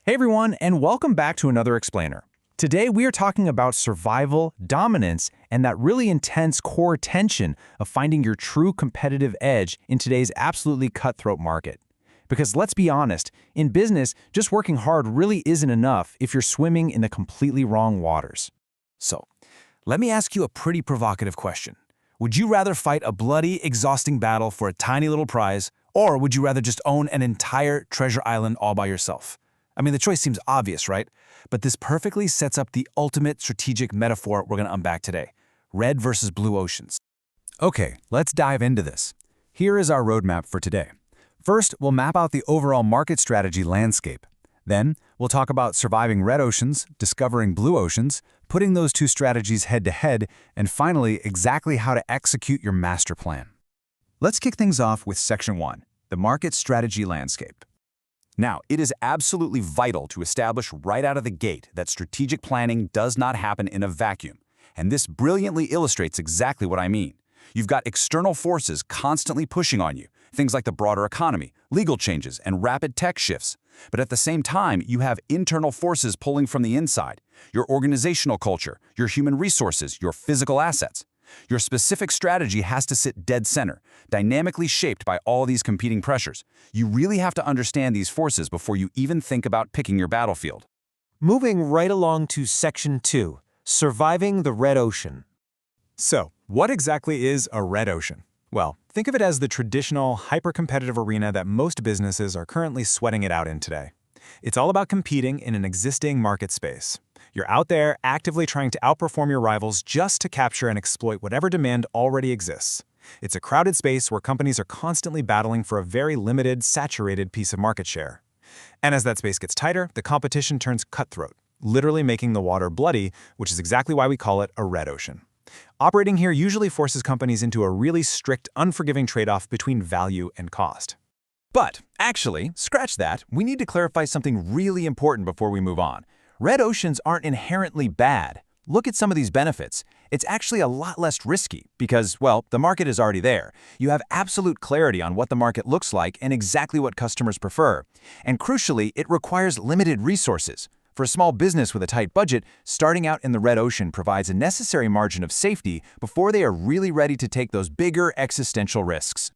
Hey everyone, and welcome back to another Explainer. Today we are talking about survival, dominance, and that really intense core tension of finding your true competitive edge in today's absolutely cutthroat market. Because let's be honest, in business, just working hard really isn't enough if you're swimming in the completely wrong waters. So, let me ask you a pretty provocative question. Would you rather fight a bloody, exhausting battle for a tiny little prize, or would you rather just own an entire treasure island all by yourself? I mean, the choice seems obvious, right? But this perfectly sets up the ultimate strategic metaphor we're going to unpack today: red versus blue oceans. Okay, let's dive into this. Here is our roadmap for today. First, we'll map out the overall market strategy landscape. Then, we'll talk about surviving red oceans, discovering blue oceans, putting those two strategies head-to-head, and finally, exactly how to execute your master plan. Let's kick things off with Section 1, the market strategy landscape. Now, it is absolutely vital to establish right out of the gate that strategic planning does not happen in a vacuum, and this brilliantly illustrates exactly what I mean. You've got external forces constantly pushing on you, things like the broader economy, legal changes, and rapid tech shifts. But at the same time, you have internal forces pulling from the inside: your organizational culture, your human resources, your physical assets. Your specific strategy has to sit dead center, dynamically shaped by all these competing pressures. You really have to understand these forces before you even think about picking your battlefield. Moving right along to Section 2, Surviving the Red Ocean. So, what exactly is a red ocean? Well, think of it as the traditional, hyper-competitive arena that most businesses are currently sweating it out in today. It's all about competing in an existing market space. You're out there actively trying to outperform your rivals just to capture and exploit whatever demand already exists. It's a crowded space where companies are constantly battling for a very limited, saturated piece of market share. And as that space gets tighter, the competition turns cutthroat, literally making the water bloody, which is exactly why we call it a red ocean. Operating here usually forces companies into a really strict, unforgiving trade-off between value and cost. But, actually, scratch that, we need to clarify something really important before we move on. Red oceans aren't inherently bad. Look at some of these benefits. It's actually a lot less risky because, well, the market is already there. You have absolute clarity on what the market looks like and exactly what customers prefer. And crucially, it requires limited resources. For a small business with a tight budget, starting out in the red ocean provides a necessary margin of safety before they are really ready to take those bigger existential risks.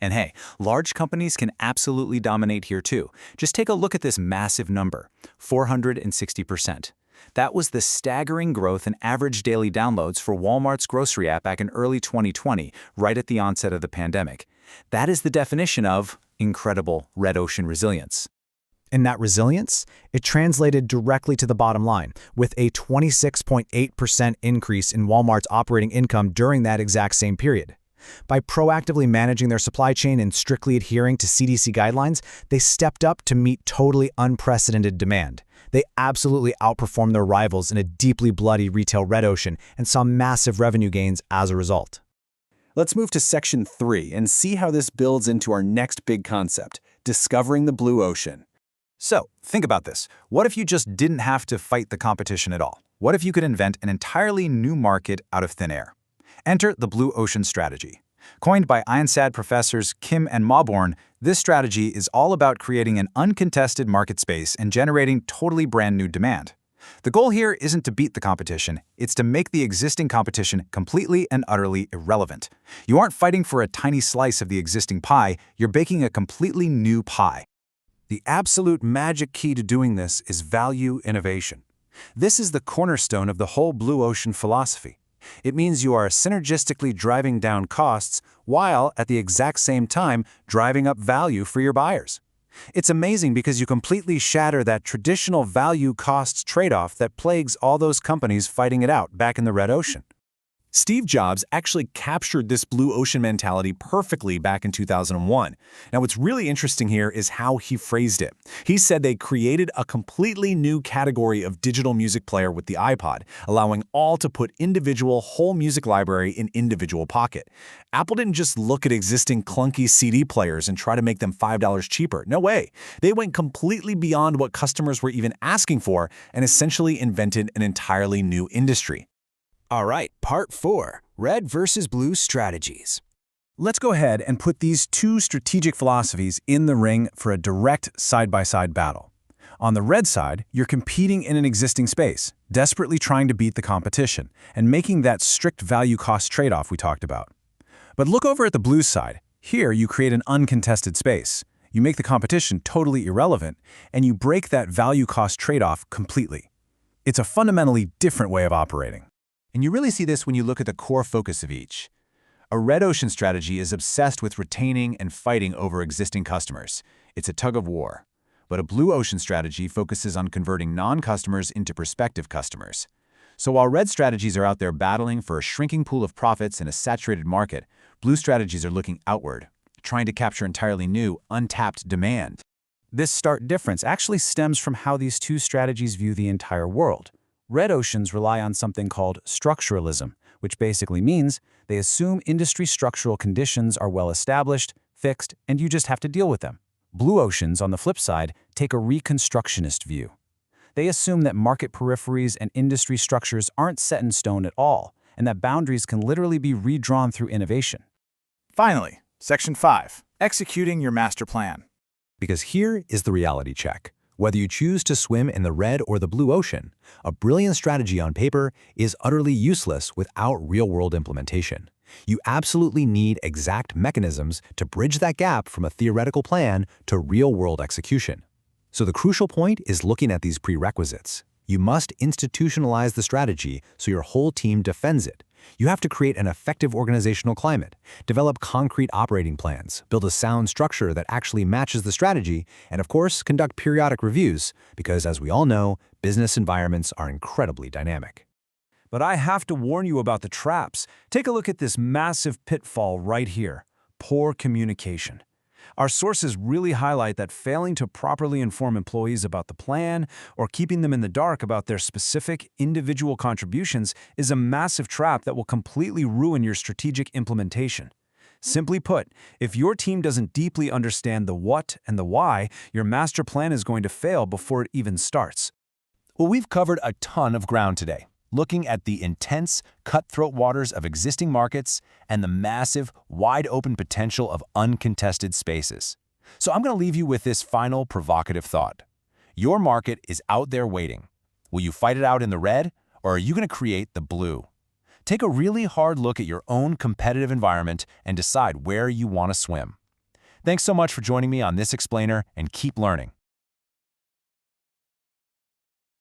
And hey, large companies can absolutely dominate here too. Just take a look at this massive number, 460%. That was the staggering growth in average daily downloads for Walmart's grocery app back in early 2020, right at the onset of the pandemic. That is the definition of incredible red ocean resilience. And that resilience, it translated directly to the bottom line, with a 26.8% increase in Walmart's operating income during that exact same period. By proactively managing their supply chain and strictly adhering to CDC guidelines, they stepped up to meet totally unprecedented demand. They absolutely outperformed their rivals in a deeply bloody retail red ocean and saw massive revenue gains as a result. Let's move to Section 3 and see how this builds into our next big concept: discovering the blue ocean. So, think about this. What if you just didn't have to fight the competition at all? What if you could invent an entirely new market out of thin air? Enter the blue ocean strategy. Coined by INSAD professors Kim and Mauborn, this strategy is all about creating an uncontested market space and generating totally brand new demand. The goal here isn't to beat the competition, it's to make the existing competition completely and utterly irrelevant. You aren't fighting for a tiny slice of the existing pie, you're baking a completely new pie. The absolute magic key to doing this is value innovation. This is the cornerstone of the whole blue ocean philosophy. It means you are synergistically driving down costs while, at the exact same time, driving up value for your buyers. It's amazing because you completely shatter that traditional value-costs trade-off that plagues all those companies fighting it out back in the red ocean. Steve Jobs actually captured this blue ocean mentality perfectly back in 2001. Now, what's really interesting here is how he phrased it. He said they created a completely new category of digital music player with the iPod, allowing all to put individual whole music library in individual pocket. Apple didn't just look at existing clunky CD players and try to make them $5 cheaper. No way. They went completely beyond what customers were even asking for and essentially invented an entirely new industry. All right, part 4, red versus blue strategies. Let's go ahead and put these two strategic philosophies in the ring for a direct side-by-side battle. On the red side, you're competing in an existing space, desperately trying to beat the competition, and making that strict value-cost trade-off we talked about. But look over at the blue side. Here, you create an uncontested space. You make the competition totally irrelevant, and you break that value-cost trade-off completely. It's a fundamentally different way of operating. And you really see this when you look at the core focus of each. A red ocean strategy is obsessed with retaining and fighting over existing customers. It's a tug of war. But a blue ocean strategy focuses on converting non-customers into prospective customers. So while red strategies are out there battling for a shrinking pool of profits in a saturated market, blue strategies are looking outward, trying to capture entirely new, untapped demand. This stark difference actually stems from how these two strategies view the entire world. Red oceans rely on something called structuralism, which basically means they assume industry structural conditions are well established, fixed, and you just have to deal with them. Blue oceans, on the flip side, take a reconstructionist view. They assume that market peripheries and industry structures aren't set in stone at all, and that boundaries can literally be redrawn through innovation. Finally, Section 5, Executing Your Master Plan. Because here is the reality check. Whether you choose to swim in the red or the blue ocean, a brilliant strategy on paper is utterly useless without real-world implementation. You absolutely need exact mechanisms to bridge that gap from a theoretical plan to real-world execution. So the crucial point is looking at these prerequisites. You must institutionalize the strategy so your whole team defends it. You have to create an effective organizational climate, develop concrete operating plans, build a sound structure that actually matches the strategy, and of course, conduct periodic reviews, because as we all know, business environments are incredibly dynamic. But I have to warn you about the traps. Take a look at this massive pitfall right here: poor communication. Our sources really highlight that failing to properly inform employees about the plan or keeping them in the dark about their specific individual contributions is a massive trap that will completely ruin your strategic implementation. Simply put, if your team doesn't deeply understand the what and the why, your master plan is going to fail before it even starts. Well, we've covered a ton of ground today, looking at the intense, cutthroat waters of existing markets and the massive, wide-open potential of uncontested spaces. So I'm going to leave you with this final provocative thought. Your market is out there waiting. Will you fight it out in the red, or are you going to create the blue? Take a really hard look at your own competitive environment and decide where you want to swim. Thanks so much for joining me on this explainer, and keep learning.